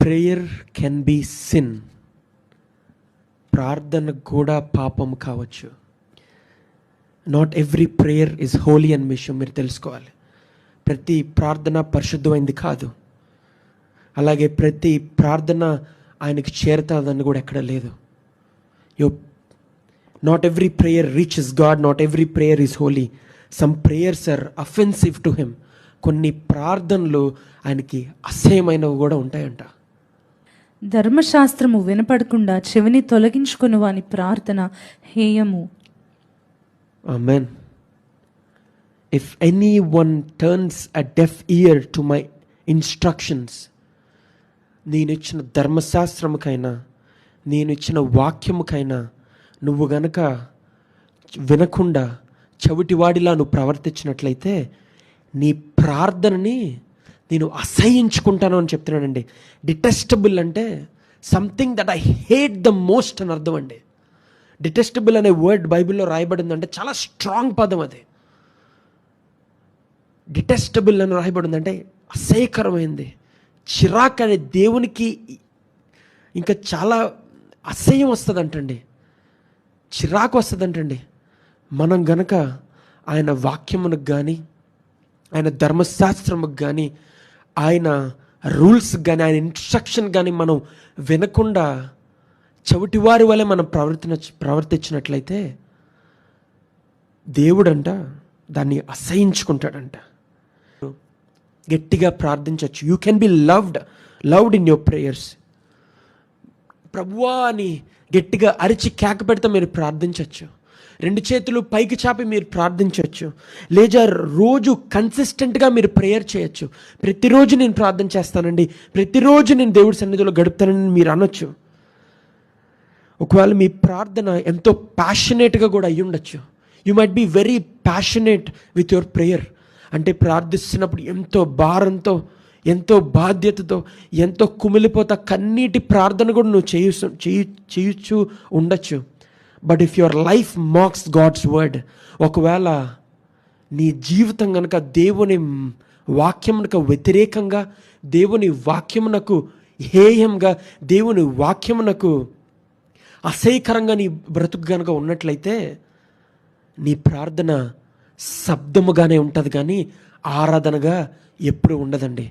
Prayer can be sin. ప్రార్థన కూడా పాపం కావచ్చు. Not every prayer is holy అనే విషయం మీరు తెలుసుకోవాలి. ప్రతి ప్రార్థన పరిశుద్ధమైంది కాదు. అలాగే ప్రతి ప్రార్థన ఆయనకి చేరుతుందని కూడా ఎక్కడ లేదు. Not every prayer reaches God, not every prayer is holy. Some prayers are offensive to him. కొన్ని ప్రార్థనలు ఆయనకి అసహ్యమైనవి కూడా ఉంటాయంట. ధర్మశాస్త్రము వినపడకుండా చెవిని తొలగించుకుని వాని ప్రార్థన హేయము. ఆమేన్. If anyone turns a deaf ear to my instructions, నేను ఇచ్చిన ధర్మశాస్త్రముకైనా నేను ఇచ్చిన వాక్యముకైనా నువ్వు గనక వినకుండా చెవిటివాడిలా నువ్వు ప్రవర్తించినట్లయితే నీ ప్రార్థనని నేను అసహ్యించుకుంటాను అని చెప్తున్నానండి. డిటెస్టబుల్ అంటే something that I hate the most అని అర్థం అండి. డిటెస్టబుల్ అనే వర్డ్ బైబిల్లో రాయబడిందంటే చాలా స్ట్రాంగ్ పదం అది. డిటెస్టబుల్ అని రాయబడిందంటే అసహ్యకరమైంది. చిరాకు అనే దేవునికి ఇంకా చాలా అసహ్యం వస్తుందంటండి, చిరాకు వస్తుందంటండి. మనం గనక ఆయన వాక్యమునకు కానీ ఆయన ధర్మశాస్త్రముకు కానీ ఆయన రూల్స్కి కానీ ఆయన ఇన్స్ట్రక్షన్ కానీ మనం వినకుండా చెవిటివారి వలె మనం ప్రవర్తించినట్లయితే దేవుడంట దాన్ని అసహించుకుంటాడంట. గట్టిగా ప్రార్థించవచ్చు. You can be loved in your prayers. ప్రభువా అని గట్టిగా అరిచి కేక పెడితే మీరు ప్రార్థించవచ్చు. రెండు చేతులు పైకి చాపి మీరు ప్రార్థించవచ్చు. లేదా రోజు కన్సిస్టెంట్గా మీరు ప్రేయర్ చేయొచ్చు. ప్రతిరోజు నేను ప్రార్థన చేస్తానండి, ప్రతిరోజు నేను దేవుడి సన్నిధిలో గడుపుతానని మీరు అనొచ్చు. ఒకవేళ మీ ప్రార్థన ఎంతో ప్యాషనేట్గా కూడా అయ్యి ఉండొచ్చు. You might be very passionate with your prayer. అంటే ప్రార్థిస్తున్నప్పుడు ఎంతో భారంతో, ఎంతో బాధ్యతతో, ఎంతో కుమిలిపోతా కన్నీటి ప్రార్థన కూడా నువ్వు చేయొచ్చు ఉండొచ్చు. But if your life mocks God's word, ఒకవేళ నీ జీవితం కనుక దేవుని వాక్యమునకు వ్యతిరేకంగా, దేవుని వాక్యమునకు హేయంగా, దేవుని వాక్యమునకు అసహ్యకరంగా నీ బ్రతుకు కనుక ఉన్నట్లయితే నీ ప్రార్థన శబ్దముగానే ఉంటుంది కానీ ఆరాధనగా ఎప్పుడు ఉండదండి.